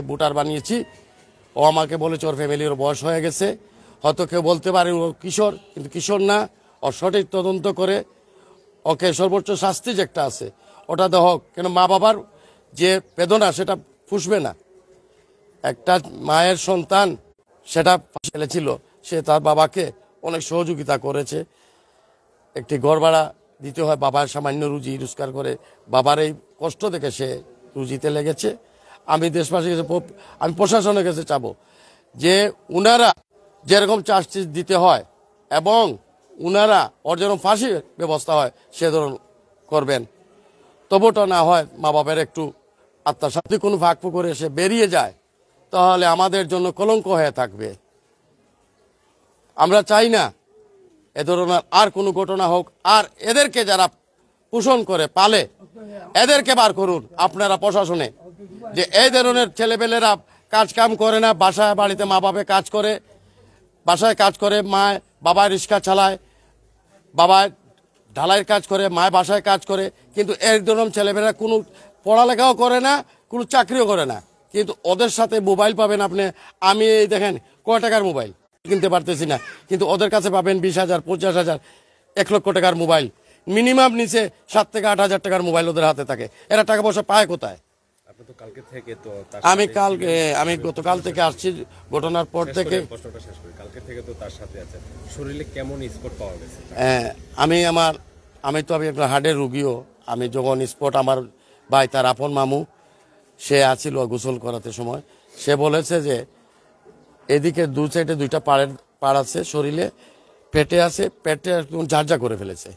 Voter বানিয়েছি। ও আমাকে বলেছে ওর ফ্যামিলির বয়স হয়ে গেছে, হয়তো কেউ বলতে পারে ও কিশোর, কিন্তু কিশোর না। ওর সঠিক তদন্ত করে ওকে সর্বোচ্চ শাস্তি যে একটা আছে ওটা দেওয়া হোক। কেন মা বাবার যে বেদনা সেটা ফুসবে না। একটা মায়ের সন্তান সেটা ফেলেছিল, সে তার বাবাকে অনেক সহযোগিতা করেছে। একটি ঘর ভাড়া দিতে হয়, বাবার সামান্য রুজি রোজগার করে, বাবার এই কষ্ট দেখে সে রুজিতে লেগেছে। আমি দেশবাসীর কাছে, আমি প্রশাসনের কাছে চাবো যে উনারা যেরকম চার্জশিট দিতে হয় এবং উনারা ওর যেরকম ফাঁসির ব্যবস্থা হয় সে ধরুন করবেন। তবুটা না হয় মা বাবার একটু আত্মশান্তি কোনো ভাগ করে সে বেরিয়ে যায়, তাহলে আমাদের জন্য কলঙ্ক হয়ে থাকবে। আমরা চাই না এ ধরনের আর কোনো ঘটনা হোক। আর এদেরকে যারা পোষণ করে পালে এদেরকে বার করুন আপনারা প্রশাসনে, যে এই ধরনের ছেলেপেলেরা কাজ কাম করে না, বাসায় বাড়িতে মা বাবা কাজ করে, বাসায় কাজ করে, মা বাবায় রিক্সা চালায়, বাবায় ঢালাইয়ের কাজ করে, মায় বাসায় কাজ করে, কিন্তু এই ধরনের ছেলেমেয়েরা কোনো পড়ালেখাও করে না, কোনো চাকরিও করে না, কিন্তু ওদের সাথে মোবাইল পাবেন আপনি। আমি এই দেখেন কয় টাকার মোবাইল কিনতে পারতেছি না, কিন্তু ওদের কাছে পাবেন 20,000, 50,000, 1 লক্ষ টাকার মোবাইল। মিনিমাম নিচে 7 থেকে 8,000 টাকার মোবাইল ওদের হাতে থাকে। এরা টাকা পয়সা পায় কোথায়? আমি গতকাল থেকে আসছি, ঘটনার পর থেকে। আমি একটা হার্টের রুগীও। আমি যখন স্পট আমার ভাই তার আপন মামু সে আছিল গোসল করাতে সময়, সে বলেছে যে এদিকে দু সাইডে 2টা পাড় আছে, শরীরে পেটে আছে, পেটে ঝারঝা করে ফেলেছে,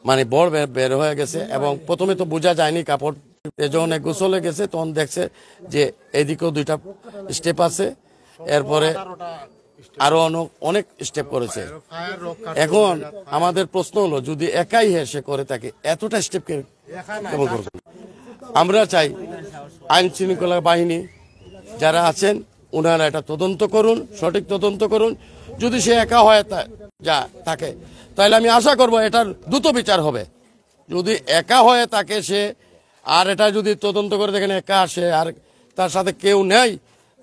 মানে বড় বের হয়ে গেছে। এবং প্রথমে তো বোঝা যায়নি কাপড়, যখন গোসলে গেছে তখন দেখছে যে এদিকেও 2টা স্টেপ আছে, এরপরে আরো অনেক স্টেপ করেছে। এখন আমাদের প্রশ্ন হলো, যদি একাই সে করে থাকে এতটা স্টেপ কেমন করবে? আমরা চাই আইন শৃঙ্খলা বাহিনী যারা আছেন ওনারা এটা তদন্ত করুন, সঠিক তদন্ত করুন। যদি সে একা হয়ে থাকে তাহলে আমি আশা করব এটার দ্রুত বিচার হবে। যদি একা হয়ে থাকে সে, আর এটা যদি তদন্ত করে দেখেন একা আসে আর তার সাথে কেউ নেই,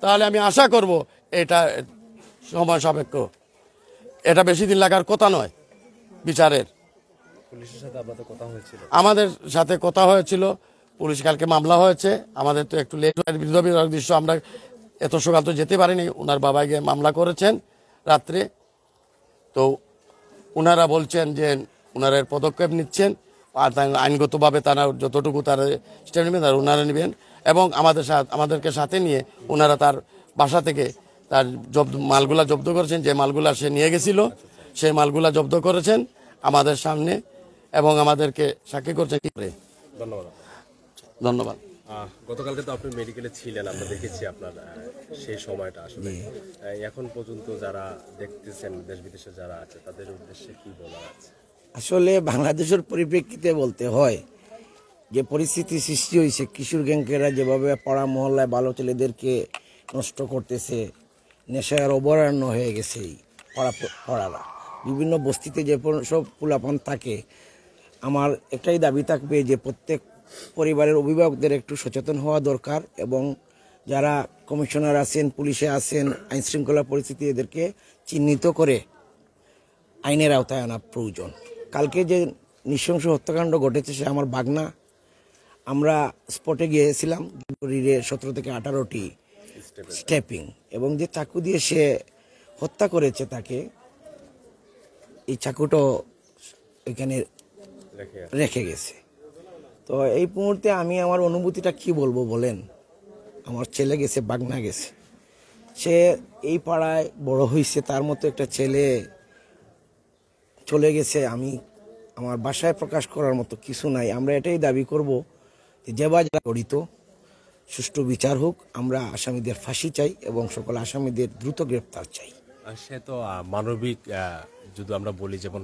তাহলে আমি আশা করব এটা সময় সাপেক্ষ, এটা বেশি দিন লাগার কথা নয় বিচারের। আমাদের সাথে কথা হয়েছিল, পুলিশ কালকে মামলা হয়েছে। আমাদের তো একটু লেট হয়, বিরোধী দৃশ্য, আমরা এত সকাল তো যেতে পারিনি। ওনার বাবা গিয়ে মামলা করেছেন রাত্রে। তো ওনারা বলছেন যে ওনারা পদক্ষেপ নিচ্ছেন, আর আইনগতভাবে তারা যতটুকু তারা স্টেপ নেবেন তারা ওনারা নেবেন। এবং আমাদেরকে সাথে নিয়ে ওনারা তার বাসা থেকে তার মালগুলা জব্দ করেছেন। যে মালগুলা সে নিয়ে গেছিল সেই মালগুলা জব্দ করেছেন আমাদের সামনে এবং আমাদেরকে সাক্ষী করছেন। ধন্যবাদ। গতকালকে তো আপনি মেডিকেলে ছিলেন, আমরা দেখেছি আপনার সেই সময়টা। আসলে এখন পর্যন্ত যারা দেখতেছেন, দেশ বিদেশে যারা আছে, তাদের উদ্দেশ্যে কি বলার আছে? আসলে বাংলাদেশের পরিপ্রেক্ষিতে বলতে হয় যে পরিস্থিতি সৃষ্টি হয়েছে, কিশোর গ্যাংকেরা যেভাবে পাড়া মহল্লায় ভালো ছেলেদেরকে নষ্ট করতেছে, নেশার অভয়ারণ্য হয়ে গেছে পাড়ারা। বিভিন্ন বস্তিতে যে সব পোলাপান থাকে, আমার একটাই দাবি থাকবে যে প্রত্যেক পরিবারের অভিভাবকদের একটু সচেতন হওয়া দরকার, এবং যারা কমিশনার আছেন, পুলিশে আছেন, আইন শৃঙ্খলা পরিস্থিতি, এদেরকে চিহ্নিত করে আইনের আওতায় আনা প্রয়োজন। কালকে যে নৃশংস হত্যাকাণ্ড ঘটেছে সে আমার বাগনা। আমরা স্পটে গিয়েছিলাম, 17 থেকে 18টি স্টেপিং, এবং যে চাকু দিয়ে সে হত্যা করেছে তাকে, এই চাকুটা এখানে রেখে গেছে। তো এই মুহূর্তে আমি আমার অনুভূতিটা কি বলবো বলেন? আমার ছেলে গেছে, বাগনা গেছে, সে এই পাড়ায় বড় হয়েছে, তার মতো একটা ছেলে চলে গেছে। আমার বাসায় প্রকাশ করার মতো কিছু নাই। আমরা এটাই দাবি করব যে বা যারা জড়িত সুষ্ঠু বিচার হোক। আমরা আসামিদের ফাঁসি চাই এবং সকল আসামিদের দ্রুত গ্রেপ্তার চাই। সে তো মানবিক, যদি আমরা বলি, যেমন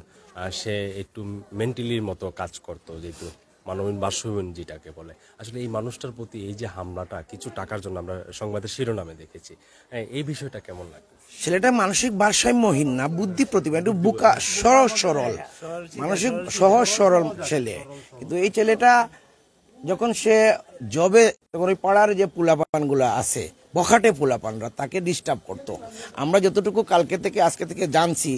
সে একটু মেন্টালির মতো কাজ করতো, যেহেতু মানবীন বাসহীন যেটাকে বলে। আসলে এই মানুষটার প্রতি এই যে হামলাটা কিছু টাকার জন্য আমরা সংবাদের শিরোনামে দেখেছি, এই বিষয়টা কেমন লাগে? ছেলেটা মানসিক ভারসাম্যহীন না, বুদ্ধি প্রতিভা, একটু বুকা, সহজ সরল, মানসিক সহজ সরল ছেলে। কিন্তু এই ছেলেটা যখন সে জবে, তখন ওই পাড়ার যে পোলাপানগুলো আছে, বখাটে পোলাপানরা তাকে ডিস্টার্ব করতো। আমরা যতটুকু কালকে থেকে আজকে থেকে জানছি,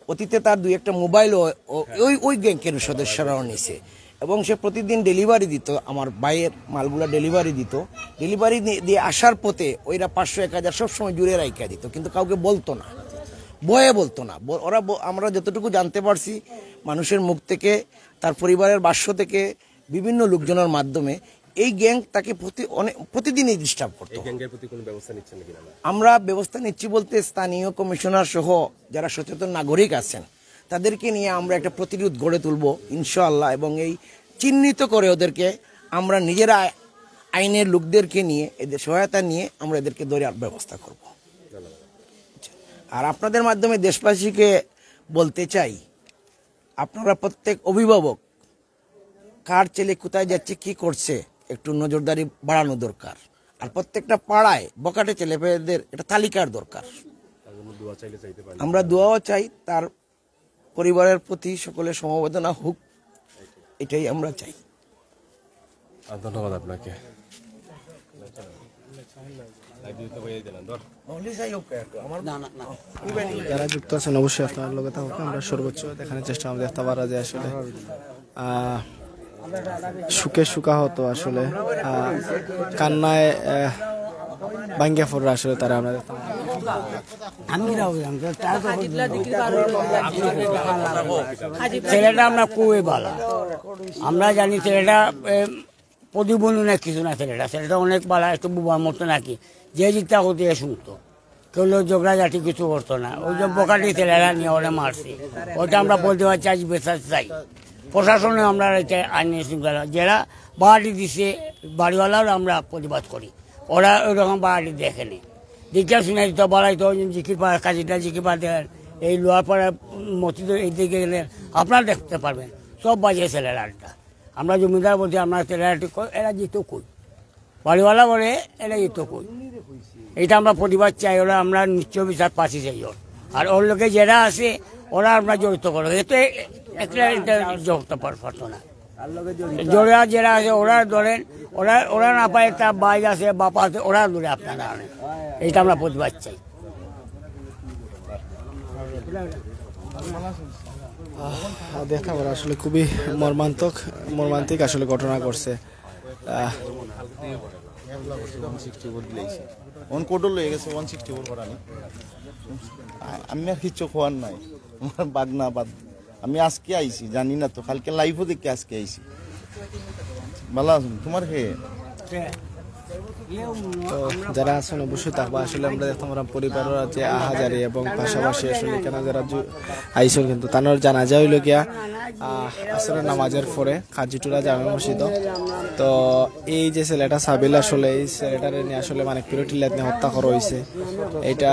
অতীতে তার দুই একটা মোবাইলও ওই গ্যাংকের সদস্যরাও নিছে, এবং সে প্রতিদিন ডেলিভারি দিত, আমার বাইয়ের মালগুলা ডেলিভারি দিত। ডেলিভারি দিয়ে আসার পথে ওইরা 500-1000 সবসময় জুড়ে রাইখা দিত, কিন্তু কাউকে বলতো না, ভয়ে বলতো না। ওরা আমরা যতটুকু জানতে পারছি মানুষের মুখ থেকে, তার পরিবারের বাস্য থেকে, বিভিন্ন লোকজনের মাধ্যমে, এই গ্যাং তাকে প্রতিদিনই ডিস্টার্ব করতো। আমরা ব্যবস্থা নিচ্ছি বলতে স্থানীয় কমিশনার সহ যারা সচেতন নাগরিক আছেন তাদেরকে নিয়ে আমরা একটা প্রতিরোধ গড়ে তুলব ইনশাআল্লাহ, এবং এই চিহ্নিত করে ওদেরকে আমরা নিজেরা আইনের লোকদেরকে নিয়ে, এদের সহায়তা নিয়ে আমরা এদেরকে ধরে ব্যবস্থা করব। আর আপনাদের মাধ্যমে দেশবাসীকে বলতে চাই, আপনারা প্রত্যেক অভিভাবক কার ছেলে কোথায় যাচ্ছে, কি করছে, একটু নজরদারি বাড়ানো দরকার। আর প্রত্যেকটা পাড়ায় বকাটে ছেলেপেলেদের একটা তালিকার দরকার। আমরা দোয়াও চাই, তার পরিবারের প্রতি সকলের সমবেদনা হোক, এটাই আমরা চাই। ধন্যবাদ আপনাকে। যারা যুক্ত আছেন অবশ্যই আপনার লোকে থাকুক, আমরা সর্বোচ্চ দেখানোর চেষ্টা আমরা দেখতে পারা যায় আসলে সুখে সুখাহত, আসলে কান্নায় ভাঙ্গিয়া পড়রা আসলে তারা আমরা দেখতাম। ছেলেটা আমরা খুবই ভালো, আমরা জানি ছেলেটা প্রতিবন্ধী না কিছু না, ছেলেটা অনেক ভালো, একটু বুবার মতো নাকি, যে জিজ্ঞা করতে শুনতো, কেউ ঝগড়াঝাটি কিছু করতো না। ওই যে বকাটি ছেলেরা নিয়ে ওরা মারছে, ওইটা আমরা বলতে পারছি আজ বেসাতে চাই। প্রশাসনে আমরা আইন শৃঙ্খলা যারা বাড়ি দিছে বাড়িওয়ালাও আমরা প্রতিবাদ করি, ওরা ওইরকম বাড়ি দেখেনি, দেখে শুনে দিত বাড়াইতো, জিকির পাড়া কাজিটা জিকির পাড়া দেখেন, এই লোহার পাড়া মসজিদ এই দিকে গেলে আপনারা দেখতে পারবেন সব বাজে ছেলেরা আড্ডা। আমরা জমিদার বলছি আমরা ছেলেরাটি এরা যেত কই, বাড়িওয়ালা বলে এরা যেত কই, এইটা আমরা প্রতিবাদ চাই। ওরা আমরা নিশ্চয় বিচার পাচ্ছি সেই ওর, আর ওর লোকে যারা আছে ওরা আমরা জড়িত করবো, এতে একটা জড়তে পারতো না। জোড়া যারা আছে ওরা ধরেন, ওরা না পায়, তার বাইক আছে বাপ আছে, ওরা ধরে আপনারা আনেন, এইটা আমরা প্রতিবাদ চাই। দেখা করা আসলে খুবই মর্মান্তিক আসলে ঘটনা করছে। আমি আর কিচ্ছু খোয়ার নাই, আমার বাগনা বাদ। আমি আজকে আইছি, জানি না তো, কালকে লাইভও দেখে আজকে আইছি। ভালো আছেন তোমার খেয়ে? তো যারা আছেন অবশ্যই থাকবা। আসলে আমরা দেখতাম পরিবারের যে আহাজারি, এবং পাশাপাশি আসলে এখানে যারা আইসন, কিন্তু তানোর জানাজা হইল গিয়া আসলে নামাজের পরে কাজিটুরা জামে মসজিদ। তো এই যে ছেলেটা সাবিল, আসলে এই ছেলেটারে নিয়ে আসলে মানিকপুরের টিল্লাত নিয়ে হত্যা করা হয়েছে। এটা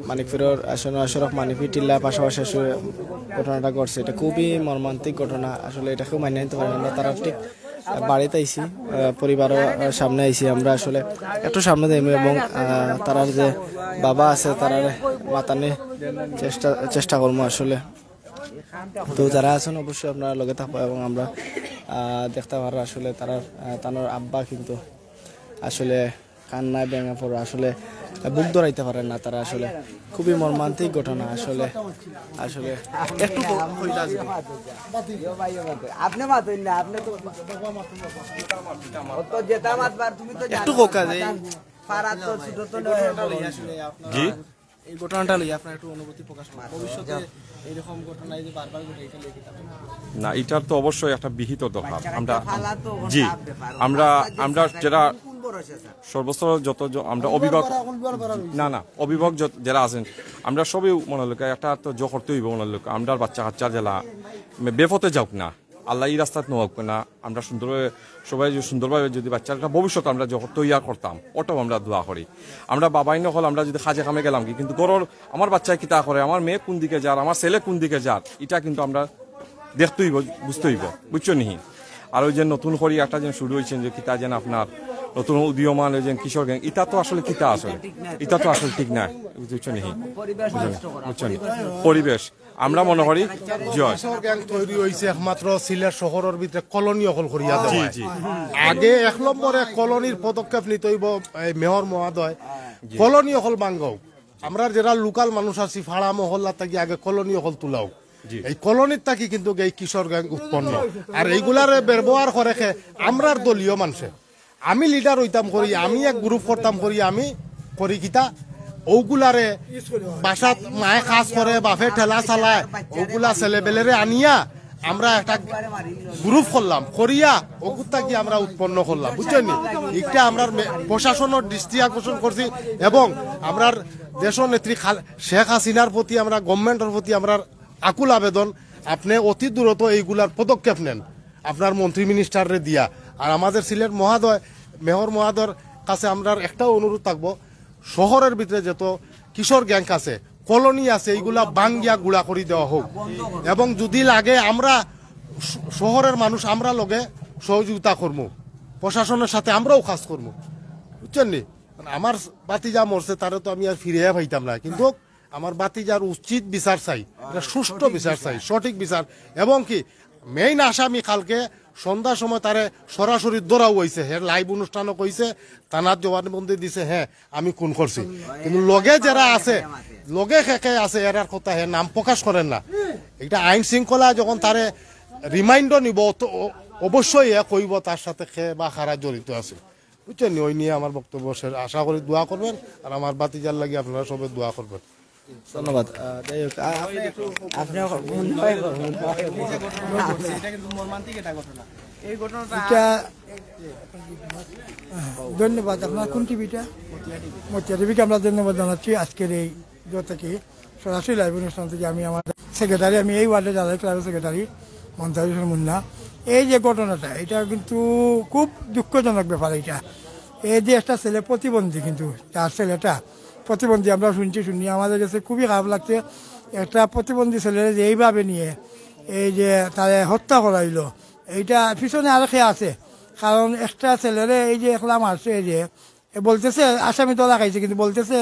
মানিকপুরের আসলে সড়ক মানিকপুর টিল্লা পাশাপাশি আসলে ঘটনাটা ঘটছে। এটা খুবই মর্মান্তিক ঘটনা, আসলে এটাকেও মানিয়ে নিতে পারি না। তারা ঠিক বাড়িতে আইসি, পরিবারের সামনে আইসি, আমরা আসলে একটু সামনে দেব, এবং তারার যে বাবা আছে তারার মাতানে চেষ্টা করবো আসলে। তো যারা আছেন অবশ্যই আপনারা লগে থাকবো, এবং আমরা দেখতে পারো আসলে তার আব্বা কিন্তু আসলে কান্নায় ভেঙে পড়ে, আসলে বুক ধরাইতে পারেন না তারা। আসলে খুবই মর্মান্তিক ঘটনা। আসলে একটু একটু কোকা যে এই ঘটনাটা লই আপনার একটু অনুভূতি প্রকাশ করুন। ভবিষ্যতে এরকম ঘটনা যে বারবার ঘটে, এটা লেগে না, এটার তো অবশ্যই একটা বিহিত দরকার। আমরা যেটা সর্বোচ্চ যত আমরা অভিভাবক যারা আছেন, আমরা সবই মনে লোক একটা তো জ করতে হইব মনে লোক। আমরা বাচ্চা কাচ্চা জেলা বেফতে যাওক না, আল্লাহ এই রাস্তাত নোক না, আমরা সুন্দরভাবে সবাই সুন্দরভাবে যদি বাচ্চাটা ভবিষ্যৎ আমরা যখন তৈয়ার করতাম, ওটাও আমরা দোয়া করি। আমরা বাবাই নকল আমরা যদি কাজে কামে গেলাম কি, কিন্তু গরর আমার বাচ্চায় কিতা করে, আমার মেয়ে কোন দিকে যার, আমার ছেলে কোন দিকে যার, এটা কিন্তু আমরা দেখতে হইব, বুঝতে হইব, বুঝছো নিহি। আর ওই যে নতুন করে একটা যেন শুরু হয়েছেন যে কিতা যেন আপনার নতুন উদীয়মান যে কিশোর গ্যাং এটা তো আসলে কিতা আসলে এটা তো আসলে ঠিক না বুঝছো নি বুঝছো নি পরিবেশ আমরা মনে করি জয় গ্যাং তৈরি হয়েছে একমাত্র সিলেট শহরের ভিতরে কলোনি অকল করিয়া দেওয়া আগে 1 নম্বরে কলোনির পদক্ষেপ নিতে হইব মেয়র মহোদয় কলোনি অকল বাঙ্গাও আমরা যারা লোকাল মানুষ আছি ফাড়া মহল্লা থাকি আগে কলোনি অকল তুলাও এই কলোনির থাকি কিন্তু এই কিশোর গ্যাং উৎপন্ন আর এইগুলার ব্যবহার করে আমরার দলীয় মানুষে আমি লিডার হইতাম করি আমি এক গ্রুপ করতাম করি আমি করি কিতা ওগুলারে বাসাত মায়ে কাজ করে বাপে ঠেলা চালায় ওগুলা ছেলেবেলেরে আনিয়া আমরা একটা গ্রুপ করলাম করিয়া ওগুতা কি আমরা উৎপন্ন করলাম বুঝছেন এটা আমরা প্রশাসনের দৃষ্টি আকর্ষণ করছি এবং আমরা দেশ নেত্রী শেখ হাসিনার প্রতি আমরা গভর্নমেন্টের প্রতি আমরা আকুল আবেদন আপনি অতি দ্রুত এইগুলার পদক্ষেপ নেন আপনার মন্ত্রী মিনিস্টারে দিয়া আর আমাদের সিলেট মহোদয় মেয়র মহোদয়ের কাছে আমরা একটা অনুরোধ থাকবো শহরের ভিতরে যত কিশোর গ্যাং আছে কলোনি আছে এইগুলা বাঙ্গিয়া গুড়া করে দেওয়া হোক এবং যদি লাগে আমরা শহরের মানুষ আমরা লগে সহযোগিতা করবো প্রশাসনের সাথে আমরাও কাজ করবো বুঝছেন নি আমার বাতিজা মরছে তারে তো আমি আর ফিরে পাইতাম না কিন্তু আমার বাতিজার উচিত বিচার চাই সুষ্ঠু বিচার চাই সঠিক বিচার এবং কি মেইন আসামি কালকে সন্ধ্যার সময় তারে সরাসরি দৌড়াও হয়েছে হ্যাঁ লাইভ অনুষ্ঠানও কইছে থানার জবানবন্দি দিছে হ্যাঁ আমি খুন করছি কিন্তু লগে যারা আছে লগে খেকে আছে এরার কথা হ্যাঁ নাম প্রকাশ করেন না এটা আইন শৃঙ্খলা যখন তারে রিমাইন্ডার নিব অবশ্যই কইব তার সাথে খে বা খারা জড়িত আছে বুঝছেন ওই নিয়ে আমার বক্তব্য আশা করি দোয়া করবেন আর আমার বাতিজার লাগে আপনারা সবাই দোয়া করবেন ধন্যবাদ যাই হোক ধন্যবাদ আপনার কোন টিভিটা মতিয়া টিভিকে আমরা ধন্যবাদ জানাচ্ছি আজকের এই থেকে সরাসরি লাইভ অনুষ্ঠান থেকে আমি আমার সেক্রেটারি আমি এই ওয়ার্ডে যাদের ক্লাবের সেক্রেটারি মন্তাজ হোসেন মুন্না এই যে ঘটনাটা এটা কিন্তু খুব দুঃখজনক ব্যাপার এটা এই যে একটা ছেলে প্রতিবন্ধী কিন্তু তার ছেলেটা প্রতিবন্ধী আমরা শুনি আমাদের কাছে খুবই খারাপ লাগছে একটা প্রতিবন্ধী ছেলের যে এইভাবে নিয়ে এই যে তারে হত্যা করাইলো এইটা পিছনে আর খেয়ে আছে কারণ একটা ছেলেরে এই যে একলা মারছে এই যে বলতেছে আসামি তো লাগাইছে কিন্তু বলতেছে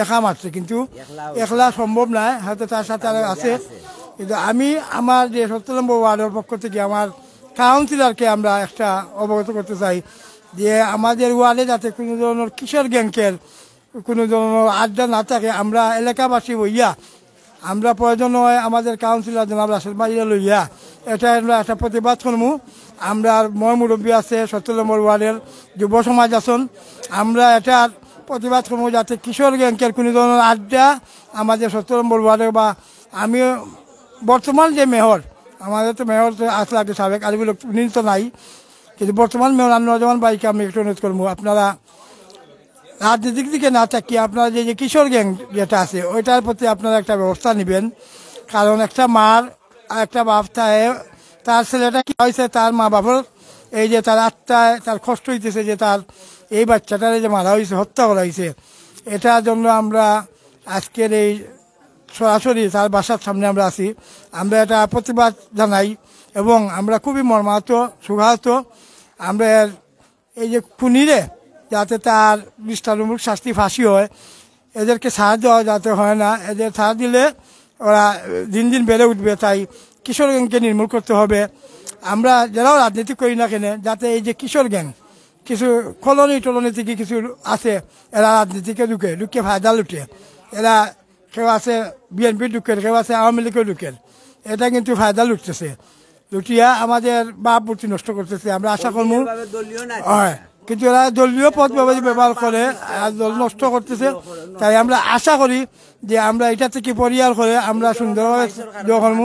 একা মারছে কিন্তু একলা সম্ভব নয় হয়তো তার সাথে আর আছে কিন্তু আমি আমার যে 17 নম্বর ওয়ার্ডের পক্ষ থেকে আমার কাউন্সিলরকে আমরা একটা অবগত করতে চাই যে আমাদের ওয়ার্ডে যাতে কোনো ধরনের কিশোর গ্যাংকের কোনো ধরনের আড্ডা না থাকে আমরা এলাকাবাসী হইয়া আমরা প্রয়োজন হয় আমাদের কাউন্সিলর জনাব রাশেদ মাইয়া লইয়া এটা আমরা একটা প্রতিবাদ করবো আমরা ময় মুরব্বী আছে 17 নম্বর ওয়ার্ডের যুব সমাজ আছেন আমরা এটার প্রতিবাদ করবো যাতে কিশোর গ্যাংকের কোনো ধরনের আড্ডা আমাদের 17 নম্বর ওয়ার্ডে বা আমি বর্তমান যে মেয়র আমাদের তো মেয়র আসলে আগে সাবেক আরগুলো তো নাই কিন্তু বর্তমান মেয়র নজওয়ান ভাইকে আমি একটু অনুরোধ করবো আপনারা রাজনীতিক দিকে না থাকিয়ে আপনারা যে কিশোর গ্যাং যেটা আছে ওইটার প্রতি আপনারা একটা ব্যবস্থা নেবেন কারণ একটা মার আর একটা বাপ তার ছেলেটা কি হয়েছে তার মা বাবার এই যে তার আত্মায় তার কষ্ট হইতেছে যে তার এই বাচ্চাটার যে মারা হয়েছে হত্যা করা হয়েছে এটার জন্য আমরা আজকের এই সরাসরি তার বাসার সামনে আমরা আছি আমরা এটা প্রতিবাদ জানাই এবং আমরা খুবই মর্মাহত সুঘাহত আমরা এই যে খুনিরে যাতে তার দৃষ্টান্তমূলক শাস্তি ফাঁসি হয় এদেরকে সাহায্য যাতে হয় না এদের সাহায্য দিলে ওরা দিন দিন বেড়ে উঠবে তাই কিশোর গ্যাংকে নির্মূল করতে হবে আমরা যারাও রাজনীতি করি না কেন যাতে এই যে কিশোর গ্যাং কিছু কলোনি থেকে কিছু আছে এরা রাজনীতিকে ঢুকে ফায়দা লুটে এরা কেউ আছে বিএনপি ঢুকের কেউ আছে আওয়ামী লীগের ঢুকের এটা কিন্তু ফায়দা লুটতেছে লুটিয়া আমাদের বাপ বুদ্ধি নষ্ট করতেছে আমরা আশা করবো হয় কিন্তু এরা দলীয় পদ ব্যবহার করে দল নষ্ট করতেছে তাই আমরা আশা করি যে আমরা এটা থেকে পরিহার করে আমরা সুন্দরভাবে করব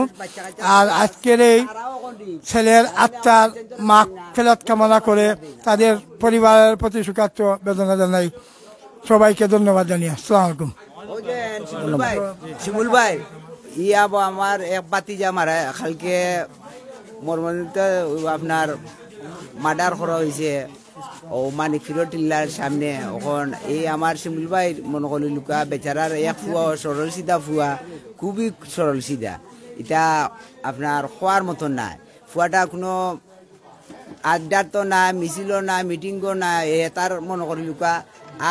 আর আজকের এই ছেলের আত্মার মাগ ফেরত কামনা করে তাদের পরিবারের প্রতি সুখাত্ম বেদনা জানাই সবাইকে ধন্যবাদ জানিয়ে আসসালামু আলাইকুম শিমুল ভাই ইয়াবো আমার এক বাতিজা মারা কালকে মর্মনিত আপনার মার্ডার করা হয়েছে ও মানিক ফিরোটিল্লার সামনে এখন এই আমার শিমুল ভাই মনে করি লুকা বেচারার এক ফুয়া সরল সিধা ফুয়া খুবই সরল সিধা এটা আপনার খোয়ার মতন না ফুয়াটা কোনো আড্ডার তো না, মিছিলও না, মিটিংও না, তার মনে করি লুকা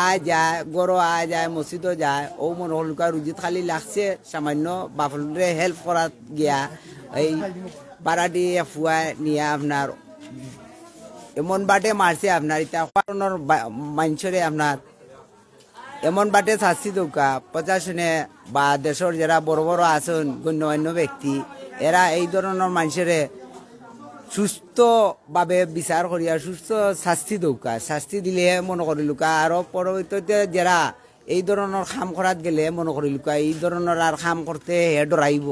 আয় যায়, গরো আয় যায়, মসজিদও যায়, ও মনে করি লুকা রুজিত খালি লাগছে সামান্য বাপরে হেল্প করা গিয়া এই বাড়াটি ফুয়ায় নিয়ে আপনার এমন বাটে মারছে আপনার এটা মানুষরে আপনার এমন বাটে শাস্তি দৌকা প্রশাসনে বা দেশের যারা বড় বড় আছেন গণ্যমান্য ব্যক্তি এরা এই ধরনের মানুষেরে সুস্থভাবে বিচার করিয়া সুস্থ শাস্তি দৌকা, শাস্তি দিলে মনে করি লুকা আরো পরবর্তীতে যারা এই ধরনের কাম করাত গেলে মনে করি লুকা এই ধরনের আর কাম করতে হে ডরাইব।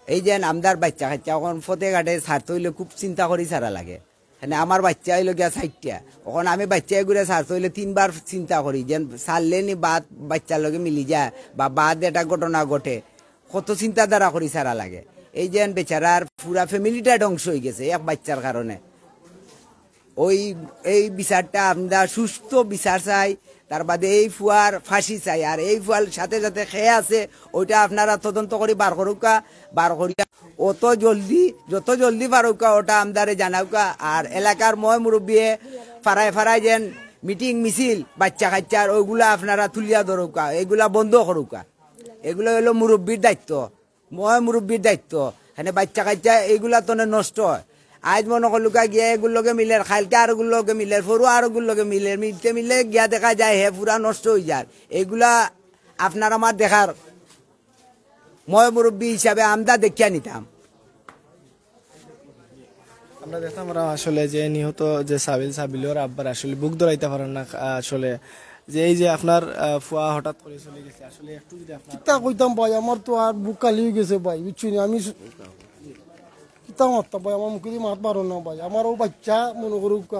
এই যে আমদার বাচ্চা কাচ্চা এখন ফতে ঘাটে ছাড়তে হইলে খুব চিন্তা করি ছাড়া লাগে। মানে আমার বাচ্চা হইল গিয়া 60টা, এখন আমি বাচ্চা ঘুরে ছাড়তে হইলে 3বার চিন্তা করি যে ছাড়লে নি বাদ বাচ্চার লগে মিলি যায় বা বাদ এটা ঘটনা ঘটে, কত চিন্তাধারা করি ছাড়া লাগে। এই যে বেচারার পুরা ফ্যামিলিটা ধ্বংস হয়ে গেছে এক বাচ্চার কারণে। এই বিচারটা আমরা সুস্থ বিচার চাই, তার বাদে এই ফুয়ার ফাঁসি চাই। আর এই ফুয়ার সাথে সাথে খেয়ে আছে ওইটা আপনারা তদন্ত করি বার করুকা, বার করিয়া যত জলদি পারুকা ওটা আমদারে জানাউকা। আর এলাকার ময় মুরব্বীয়ে ফারায় ফারায় যেন মিটিং মিছিল বাচ্চা কাচ্চার ওইগুলা আপনারা তুলিয়া ধরুকা, এগুলা বন্ধ করুকা। এগুলো হলো মুরব্বীর দায়িত্ব, ময় মুরব্বীর দায়িত্ব। মানে বাচ্চা কাচ্চা এইগুলা তো নষ্ট হয়। আজ মনে করলুকা গিয়া এগুলোকে মিলে, খালকে আর গুলোকে মিলে, ফরু আর গুলোকে মিলে গিয়া দেখা যায় হে পুরা নষ্ট হয়ে যায়। এগুলা আপনার আমার দেখার ময় মুরব্বী হিসাবে আমরা দেখিয়া নিতাম। আমরা দেখতাম আমরা আসলে যে নিহত যে সাবিলের আব্বার আসলে বুক ধরাইতে পারেন না আসলে, যে এই যে আপনার ফুয়া হঠাৎ করে চলে গেছে, আসলে একটু যদি আপনার কিতা কইতাম ভাই, আমার তো আর বুক কালি হয়ে গেছে ভাই, বুঝছি না আমি কিতা মারতাম ভাই, আমার মুখে মাত পারো না ভাই। আমারও বাচ্চা মনে করুক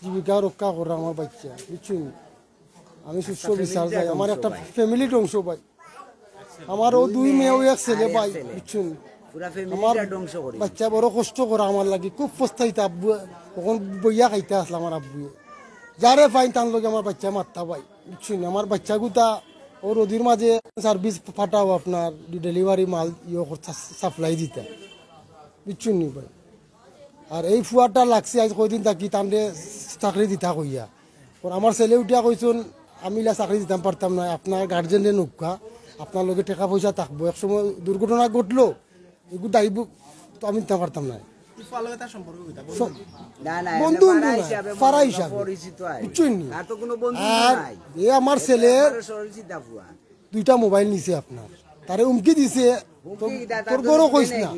জীবিকা রক্ষা করে আমার বাচ্চা, বুঝছি আমি সুস্থ বিচার চাই। আমার একটা ফ্যামিলি ধ্বংস ভাই, আমারও 2 মেয়ে এক ছেলে ভাই, বুঝছেন আমার বাচ্চা বড় কষ্ট করে আমার লাগে, খুব পস্তাইতে আব্বু তখন বইয়া খাইতে আসলে আমার আব্বু যারে ফাইন তার লগে আমার বাচ্চা মারতা ভাই, বুঝছেন আমার বাচ্চা গুতা ও রোদির মাঝে সার্ভিস ফাটাও আপনার ডেলিভারি মাল সাপ্লাই দিতা, বুঝছেন নি ভাই। আর এই ফুয়ারটা লাগছে আজ কয়দিন থাকি তান্ডে চাকরি দিতা কইয়া, আমার ছেলে উঠিয়া কইছেন আমি চাকরি দিতাম পারতাম না, আপনার গার্জেনে নুকা আপনার লগে টাকা পয়সা থাকবো, একসময় দুর্ঘটনা ঘটলো এগুলো দায়িব তো আমি দিতে পারতাম না। বন্ধু ফারা হিসাবে বুঝছেন নি। আর এ আমার ছেলের 2টা মোবাইল নিছে আপনার, তারে উমকি দিছে তোর বড় কইস না,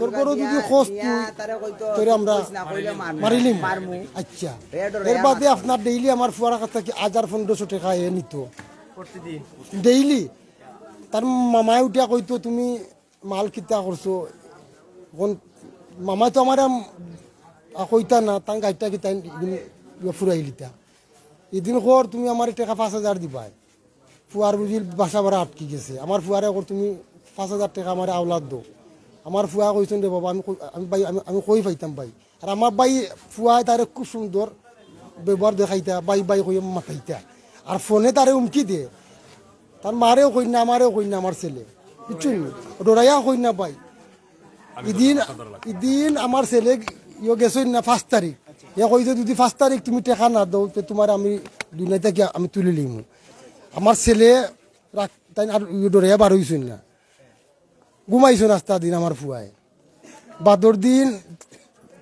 তোর বড় যদি খোঁজ তুই আমরা মারিলিম। আচ্ছা এর বাদে আপনার ডেইলি আমার ফুয়ারা কাছ থেকে 1500 টাকা এ নিত ডেইলি। তার মামায় উঠিয়া কইতো তুমি মাল কিতা করছো, মামাই তো আমার কইতা না তার গাড়িটা কিতা ফুরাই লিতা। এদিন কর তুমি আমার টাকা 5000 দিবাই, ফুয়ার বুঝিল বাসা ভাড়া আটকি গেছে, আমার ফুয়ারে কর তুমি 5000 টাকা আমার আওলাদ দো। আমার ফুয়া কইছেন রে বাবা আমি কই পাইতাম ভাই। আর আমার ভাই ফুয়ায় তারে খুব সুন্দর ব্যবহার দেখাইতা, বাই বাই কই মাথাইতা। আর ফোনে তারে উমকি দে, তার মারেও কই না আমারেও কই না আমার ছেলে, বুঝছেন ডরাইয়া কই না ভাই। এদিন আমার ছেলে গেছে না 5 তারিখ, এ কইছে যদি 5 তারিখ তুমি টাকা না দাও তো তোমার আমি দুনিয়া থেকে আমি তুলে লিম। আমার ছেলে তাই আর ডরাইয়া বার হইছেন না, ঘুমাইছো রাস্তা দিন আমার ফুয়ায়। বাদর দিন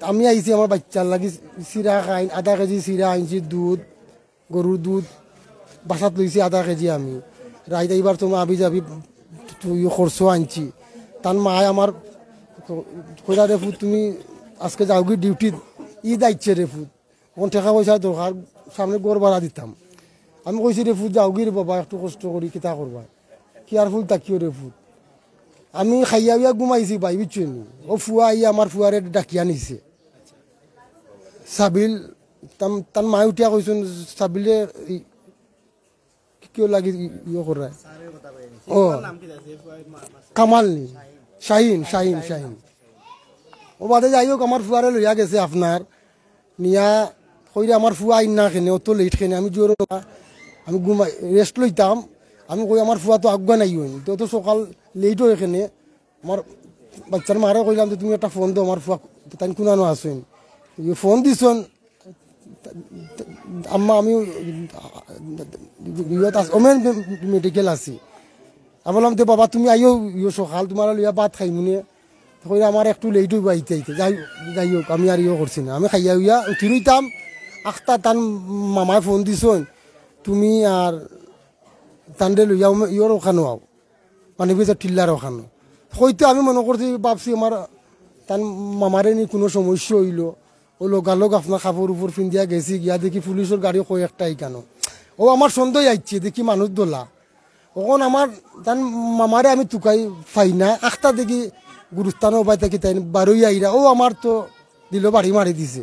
আমি আইছি আমার বাচ্চার লাগি চিরা খাই, 1/2 কেজি চিরা আনছি, দুধ গরুর দুধ বাসাত লইছি 1/2 কেজি। আমি রাইত এইবার তোমার আবি যাবি তুই খরচ আনছি। তার মায় আমার কইরা রে ফুট তুমি আজকে যাওগি ডিউটি, ঈদ আইছে রে ফুট, কোন টাকা পয়সা দরকার সামনে গড় ভাড়া দিতাম। আমি কইছি রে ফুট যাওগি রে বাবা একটু কষ্ট করি কিতা করবা, কেয়ারফুল তাকিও রে ফুট। আমি খাইয়া উইয়া ঘুমাইছি ভাই, বুঝছেন ও ফুয়া আইয়া আমার ফুয়ারে ডাকিয়া নিছে সাবিল। তার মায় উঠিয়া কইছেন সাবিলে কেউ লাগি ইয়ে করে ও কামাল নি শাহিন শাহিন শাহিন। ও বাদে যাই হোক আমার ফুয়ারে লইয়া গেছে আপনার নিয়া কইরে আমার ফুয়া আইন না খেনে অত লেট খেনে আমি জোর আমি ঘুমাই রেস্ট লইতাম। আমি কই আমার ফুয়া তো আগুয়া নাই হইনি তো সকাল লেট হয় এখানে। আমার বাচ্চার মারে কইলাম যে তুমি একটা ফোন দাও, আমার ফুয়া তাই কোনানো আসেন ফোন দিছন আম্মা আমি ওমেন মেডিকেল আছি আমি বললাম তো বাবা তুমি আইও সকাল তোমার লিয়া ভাত খাই মনে তখন আমার একটু লেট হইব আইতে আইতে যাই হোক আমি আর করছি না আমি খাইয়া উইয়া উঠি রইতাম আখতা তান মামায় ফোন দিছন তুমি আর তান্ডে লইয়া ইয়োর ওখানো আও মানে বুঝে টিল্লার ওখানো হয়তো আমি মনে করছি ভাবছি আমার তার মামারে নি কোনো সমস্যা হইল ও লোক আপনার কাপড় উপর ফিন্দিয়া গেছি গিয়া দেখি পুলিশের গাড়ি কয়েকটাই কেন ও আমার সন্দেহ আইছে দেখি মানুষ দোলা ওখন আমার তার মামারে আমি তুকাই পাই না আখটা দেখি গুরুস্থানও পাই থাকি তাই বারোই আইরা ও আমার তো দিল বাড়ি মারি দিছে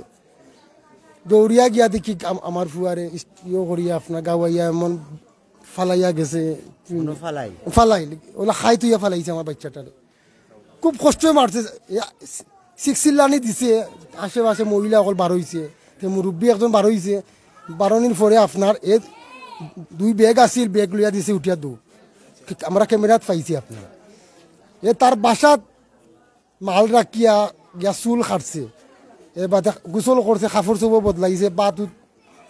দৌড়িয়া গিয়া দেখি আমার ফুয়ারে ইয়ে করিয়া আপনার গাওয়াইয়া এমন ফালাইয়া গেছে ফালাই ওলা খাই তুইয়া ফালাইছে আমার বাচ্চাটারে খুব কষ্ট মারছে সিক্সিল্লানি দিছে আশেপাশে মহিলা অকল বার হয়েছে মুরব্বী একজন বার হয়েছে বারণির পরে আপনার এ 2 ব্যাগ আসিল ব্যাগ লইয়া দিছে উঠিয়া আমরা ক্যামেরাত পাইছি আপনার এ তার বাসাত মাল রাখিয়া গিয়া চুল কাটছে এবার গোসল করছে কাপড় চোপড় বদলাইছে বাত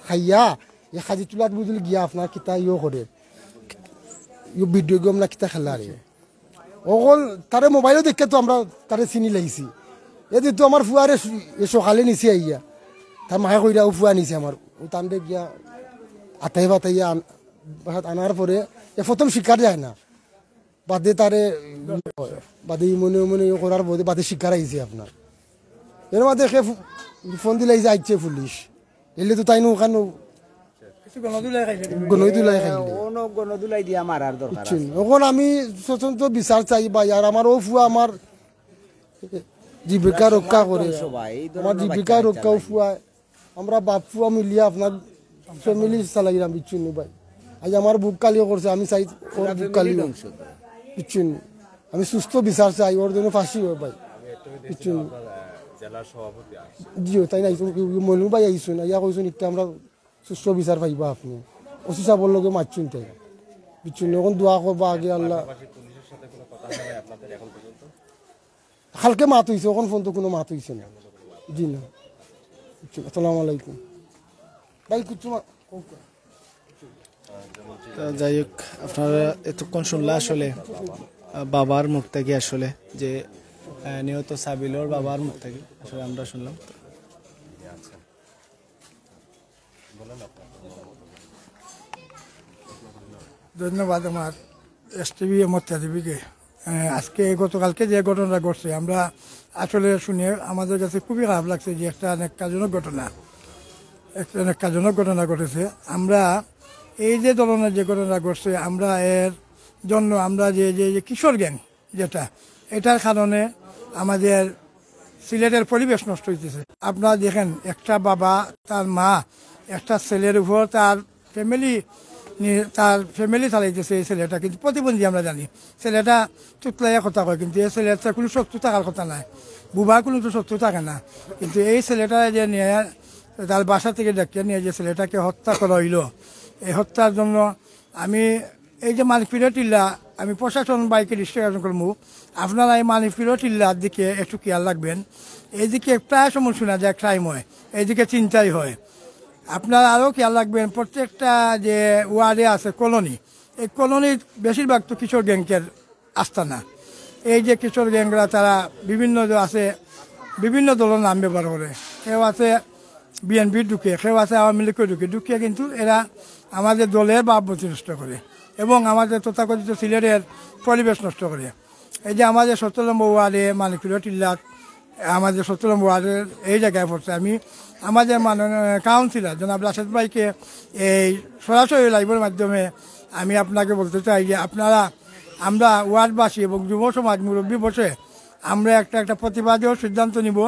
খাইয়া এ খাজি চুলাত বুঝল গিয়া আপনার কিতা ইয়ে করে ভিডিও গেম না কিতা খেলা রে অকল তারে মোবাইলও দেখে তো আমরা তারে চিনি লাগিছি এ তো আমার ফুয়ারে সকালে নিচে আইয়া তার মায়ে কইরা ও ফুয়া নিছে আমার ও টানতে গিয়া আতাই বাতাইয়া আনার পরে এ প্রথম শিকার যায় না বাদে তারে বাদে মনে মনে করার বাদে শিকার আইছে আপনার এর মধ্যে ফোন দিলে আইছে পুলিশ এলে তো তাই নো ওখানে এখন আমি স্বতন্ত্র বিচার চাই ভাই আর আমার ও ফুয়া আমার জীবিকা রক্ষা করে আমার জীবিকা রক্ষা ফুয়া আমরা বাপ ফুয়া মিলিয়ে আপনার ফ্যামিলি চালাইলাম বিচ্ছু ভাই আজ আমার বুক কালিও করছে আমি চাই বুক কালি বিচ্ছু আমি সুস্থ বিচার চাই ওর জন্য ফাঁসি হয় ভাই বিচ্ছু জিও তাই নাই মনু ভাই আইসুন ইয়া কইসুন একটা আমরা সুস্থ বিচার পাইবা আপনি ওসি সাবর লগে মারছুন তাই বিচ্ছু এখন দোয়া করবা আগে আল্লাহ হালকে মাত হয়েছে ওখান ফোন তো কোনো মাত হয়েছে না জি না আসসালামু আলাইকুম ভাই কিছু যাই হোক আপনারা এতক্ষণ শুনলে আসলে বাবার মুখ থেকে আসলে যে নিহত সাবিলর বাবার মুখ থেকে আসলে আমরা শুনলাম ধন্যবাদ আমার STV মতিয়া দেবীকে আজকে গতকালকে যে ঘটনাটা ঘটছে আমরা আসলে শুনে আমাদের কাছে খুবই খারাপ লাগছে যে একটা ন্যাক্কাজনক ঘটনা ঘটেছে আমরা এই যে ধরনের যে ঘটনা ঘটছে আমরা এর জন্য আমরা যে যে কিশোর গ্যাং যেটা এটার কারণে আমাদের সিলেটের পরিবেশ নষ্ট হইতেছে আপনারা দেখেন একটা বাবা তার মা একটা ছেলের উপর তার ফ্যামিলি চালাইতেছে এই ছেলেটা কিন্তু প্রতিবন্ধী আমরা জানি ছেলেটা চুতলাইয়া কথা কয় কিন্তু এই ছেলেটা কোনো শত্রু থাকার কথা নাই বুবার কোনো তো শত্রু থাকে না কিন্তু এই ছেলেটা যে নিয়ে তার বাসা থেকে ডেকে নিয়ে যে ছেলেটাকে হত্যা করা হইল এই হত্যার জন্য আমি এই যে মানিকপিড় টিল্লা আমি প্রশাসন বাইকে ডিস্ট্রিক্ট করবো আপনারা এই মানিকপিড় টিল্লার দিকে একটু খেয়াল রাখবেন এইদিকে প্রায় সময় শোনা যায় ক্রাইম হয় এইদিকে চিন্তাই হয় আপনারা আরও খেয়াল রাখবেন প্রত্যেকটা যে ওয়ার্ডে আছে কলোনি এই কলোনির বেশিরভাগ তো কিশোর গ্যাংকের আস্তানা এই যে কিশোর গ্যাংরা তারা বিভিন্ন আছে বিভিন্ন দলের নাম ব্যবহার করে কেউ আছে বিএনপির ঢুকে কেউ আছে আওয়ামী লীগের ঢুকে কিন্তু এরা আমাদের দলের ভাবমূর্তি নষ্ট করে এবং আমাদের তথাকথিত সিলেটের পরিবেশ নষ্ট করে এই যে আমাদের 17 নম্বর ওয়ার্ডে মানিকপিড় টিল্লাত আমাদের 17 নম্বর ওয়ার্ডের এই জায়গায় পড়ছে আমি আমাদের মাননীয় কাউন্সিলর জনাব রাশেদ ভাইকে এই সরাসরি লাইভের মাধ্যমে আমি আপনাকে বলতে চাই যে আমরা ওয়ার্ডবাসী এবং যুব সমাজ মুরব্বী বসে আমরা একটা প্রতিবাদেও সিদ্ধান্ত নিব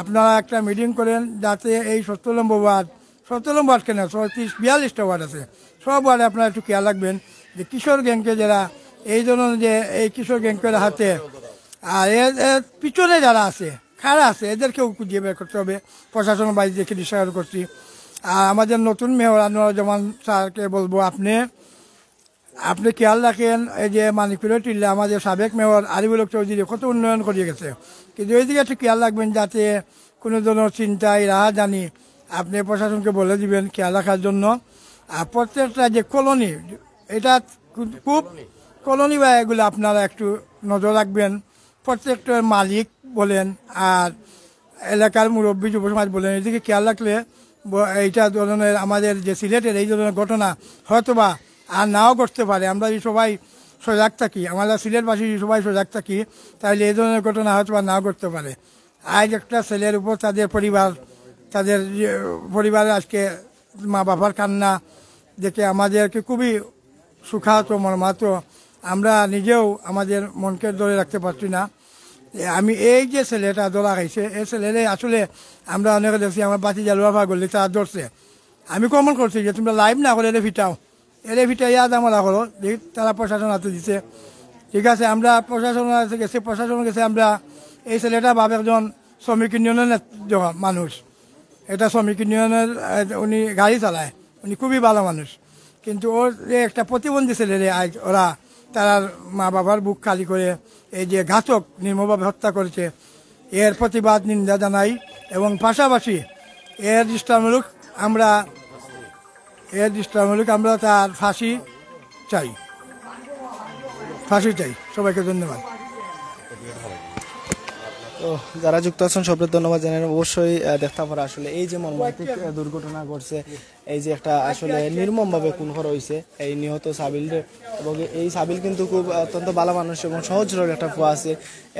আপনারা একটা মিটিং করেন যাতে এই 17 নম্বর ওয়ার্ড কেন 42টা ওয়ার্ড আছে সব ওয়ার্ডে আপনারা একটু খেয়াল রাখবেন যে কিশোর গ্যাংকে যারা এই ধরনের যে এই কিশোর গ্যাংকের হাতে আর এর পিছনে যারা আছে খারা আছে এদেরকেও খুঁজিয়ে বের করতে হবে প্রশাসনের বাইরে দেখে ডিসাইড করছি আর আমাদের নতুন মেয়র আনোয়ারুজ্জামান স্যারকে বলবো আপনি খেয়াল রাখেন এই যে মানিকপিড় টিল্লা আমাদের সাবেক মেয়র আরিফুল হক চৌধুরী কত উন্নয়ন করিয়ে গেছে কিন্তু এই দিকে একটু খেয়াল রাখবেন যাতে কোনো ধরনের চিন্তায় রাহাজানি আপনি প্রশাসনকে বলে দিবেন খেয়াল রাখার জন্য। আর প্রত্যেকটা যে কলোনি, এটা খুব কলোনি বা এগুলো আপনারা একটু নজর রাখবেন। প্রত্যেকটার মালিক বলেন আর এলাকার মুরব্বী যুব সমাজ বলেন, এদিকে খেয়াল রাখলে এইটা ধরনের আমাদের যে সিলেটের এই ধরনের ঘটনা হয়তোবা আর নাও ঘটতে পারে। আমরা যদি সবাই সজাগ থাকি, আমরা সিলেটবাসী সবাই সজাগ থাকি, তাহলে এই ধরনের ঘটনা হয়তোবা নাও ঘটতে পারে। আজ একটা ছেলের উপর তাদের পরিবারের আজকে মা বাবার কান্না দেখে আমাদেরকে খুবই সুখাহত মর্মাহত। আমরা নিজেও আমাদের মনকে ধরে রাখতে পারছি না। আমি এই যে ছেলেটা ধরা খাইছে, এই ছেলেরে আসলে আমরা অনেকে দেখছি আমার বাতি জালুয়া গলি তারা ধরছে। আমি কমন করছি যে তোমরা লাইভ না করে এলে ফিটাও, এলে ফিটাই ইয়াদ আমরা করো, তারা প্রশাসন হাতে দিছে। ঠিক আছে, আমরা প্রশাসন গেছে, প্রশাসন গেছে। আমরা এই ছেলেটা ভাবে একজন শ্রমিক ইউনিয়নের মানুষ, এটা শ্রমিক ইউনিয়নের উনি গাড়ি চালায়, উনি খুবই ভালো মানুষ। কিন্তু ওর যে একটা প্রতিবন্ধী ছেলেরে আজ ওরা তার মা বাবার বুক খালি করে এই যে ঘাতক নির্মমভাবে হত্যা করেছে, এর প্রতিবাদ নিন্দা জানাই। এবং পাশাপাশি এর দৃষ্টান্তমূলক আমরা তার ফাঁসি চাই। সবাইকে ধন্যবাদ। তো যারা যুক্ত আছেন সবাই ধন্যবাদ জানাই। অবশ্যই দেখতে পারা আসলে এই যে মর্মান্তিক দুর্ঘটনা ঘটছে, এই যে একটা আসলে নির্মমভাবে খুন করা হয়েছে এই নিহত সাবিল, এবং এই সাবিল কিন্তু খুব অত্যন্ত ভালো মানুষ এবং সহজ সরল একটা ফুয়া আছে।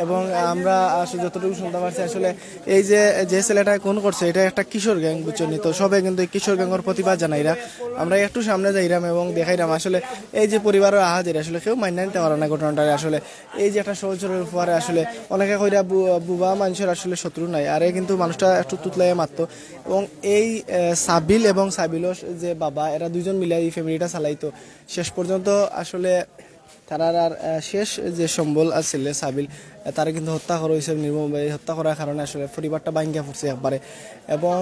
এবং আমরা আসলে যতটুকু শুনতে পারছি আসলে এই যে ছেলেটা খুন করছে এটা একটা কিশোর গ্যাং, বুঝছেন? তো সবাই কিন্তু এই কিশোর গ্যাংয়ের প্রতিবাদ জানাইরা। আমরা একটু সামনে যাইরাম এবং দেখাইরাম আসলে এই যে পরিবারের আহাজের আসলে কেউ মান্য নিতে পারে না ঘটনাটা। আসলে এই যে একটা সহজ সরল ফুয়ারে আসলে অনেকে কইরা বুবা মানুষের আসলে শত্রু নাই, আর কিন্তু মানুষটা একটু তুতলাই মারতো। এবং এই সাবিল এবং সাবিলর যে বাবা, এরা দুজন মিলে এই ফ্যামিলিটা চালাইতো। শেষ পর্যন্ত আসলে তারার আর শেষ যে সম্বল আছিল সাবিল, তারা কিন্তু হত্যা করা হয়েছে নির্মমভাবে। হত্যা করার কারণে আসলে পরিবারটা ভাঙ্গা পড়ছে একবারে। এবং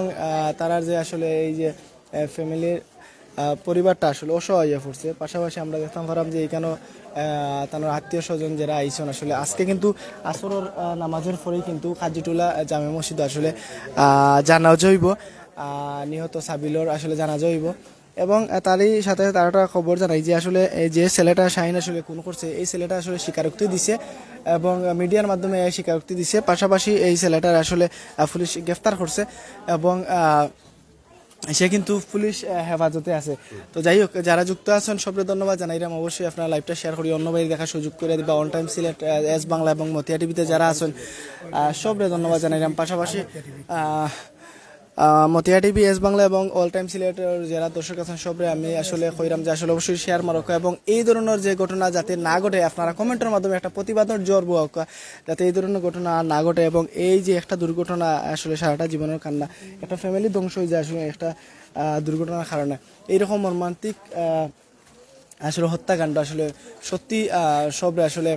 তারার যে আসলে এই যে ফ্যামিলির পরিবারটা আসলে অসহায় হয়ে পড়ছে। পাশাপাশি আমরা দেখতাম পারাম যে এখানেও তার আত্মীয় স্বজন যারা আইসন আসলে আজকে কিন্তু আসরের নামাজের পরেই কিন্তু কাজিটুলা জামে মসজিদ আসলে জানাজা হইব, নিহত সাবিলর আসলে জানাজা হইব। এবং তারই সাথে তার একটা খবর জানাই যে আসলে যে ছেলেটা শাহিন আসলে খুন করছে, এই ছেলেটা আসলে স্বীকারোক্তি দিছে এবং মিডিয়ার মাধ্যমে স্বীকারোক্তি দিছে। পাশাপাশি এই ছেলেটার আসলে পুলিশ গ্রেফতার করছে এবং সে কিন্তু পুলিশ হেফাজতে আছে। তো যাই হোক, যারা যুক্ত আছেন সবরে ধন্যবাদ জানাইলাম। অবশ্যই আপনারা লাইভটা শেয়ার করি, অন্য বাইরে দেখার সুযোগ করে দিবা। On time Sylhet, S Bangla এবং মতিয়া টিভিতে যারা আছেন সবরে ধন্যবাদ জানাইলাম। পাশাপাশি মতিয়া টিভি, এস বাংলা এবং অল টাইম সিলেটের যারা দর্শক আছেন সবরে আমি আসলে কইরাম যে আসলে অবশ্যই শেয়ার মারক এবং এই ধরনের যে ঘটনা যাতে না ঘটে আপনারা কমেন্টের মাধ্যমে একটা প্রতিবাদের জোর বোক, যাতে এই ধরনের ঘটনা না ঘটে। এবং এই যে একটা দুর্ঘটনা আসলে সারাটা জীবনের কান্না, একটা ফ্যামিলি ধ্বংস হয়ে যায় আসলে একটা দুর্ঘটনার কারণে। এইরকম মর্মান্তিক আসলে হত্যাকাণ্ড আসলে সত্যি সবরে আসলে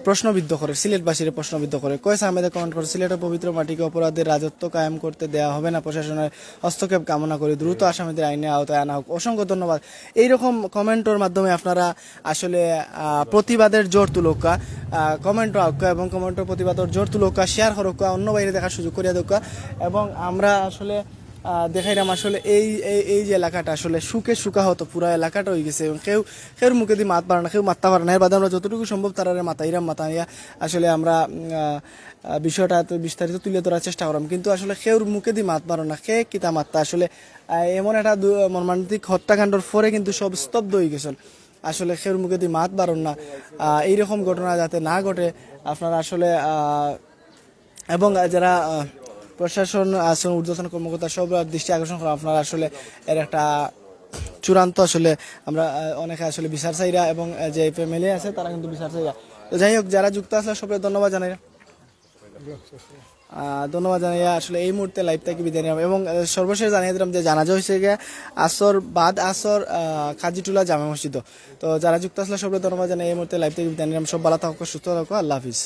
প্রশ্নবিদ্ধ করে, সিলেটবাসীর প্রশ্নবিদ্ধ করে। কয়েস আহমেদে কমেন্ট করে, সিলেটের পবিত্র মাটিকে অপরাধের রাজত্ব কায়েম করতে দেওয়া হবে না, প্রশাসনের হস্তক্ষেপ কামনা করি, দ্রুত আসামিদের আইনে আওতায় আনা হোক। অসংখ্য ধন্যবাদ। এইরকম কমেন্টের মাধ্যমে আপনারা আসলে প্রতিবাদের জোর তুলকা, কমেন্ট রাখা এবং কমেন্টের প্রতিবাদের জোর তুলকা, শেয়ার করকা, অন্য বাইরে দেখার সুযোগ করিয়া দোকা। এবং আমরা আসলে দেখাইলাম আসলে এই যে এলাকাটা আসলে সুখা হতো, পুরো এলাকাটা হয়ে গেছে এবং কেউ মুখে দিয়ে মাত পারে না, কেউ মারতে পারে না। এর বাদে আমরা যতটুকু সম্ভব তারা মাতাইয়া আসলে আমরা বিষয়টা বিস্তারিত তুলে ধরার চেষ্টা করলাম। কিন্তু আসলে কেউ মুখে দিয়ে মাত পারে না, কিতা মাত্তা আসলে এমন একটা মর্মান্তিক হত্যাকাণ্ডের পরে কিন্তু সব স্তব্ধ হয়ে গেছেন। আসলে কেউ মুখে দিয়ে মাত পারেন না, এইরকম ঘটনা যাতে না ঘটে আপনারা আসলে এবং যারা প্রশাসন আছেন, ঊর্ধ্বতন কর্মকর্তা সব দৃষ্টি আকর্ষণ করা আপনারা আসলে এর একটা চূড়ান্ত আসলে আমরা অনেকে আসলে বিচার চাইরা এবং যে ফ্যামিলি আছে তারা কিন্তু বিচার চাইরা। তো যাই হোক, যারা যুক্ত আসলে সবাই ধন্যবাদ জানাই আসলে এই মুহূর্তে লাইভ থেকে বিদায় নিলাম। এবং সর্বশেষ জানিয়ে দিলাম যে জানাজা হয়েছে গিয়ে আসর কাজিটুলা জামে মসজিদ। তো যারা যুক্ত আসলে সবাই ধন্যবাদ জানাই এই মুহূর্তে লাইভ থেকে বিদায় নিলাম। সব ভালো থাকো, সুস্থ থাকো, আল্লাহ হাফিজ।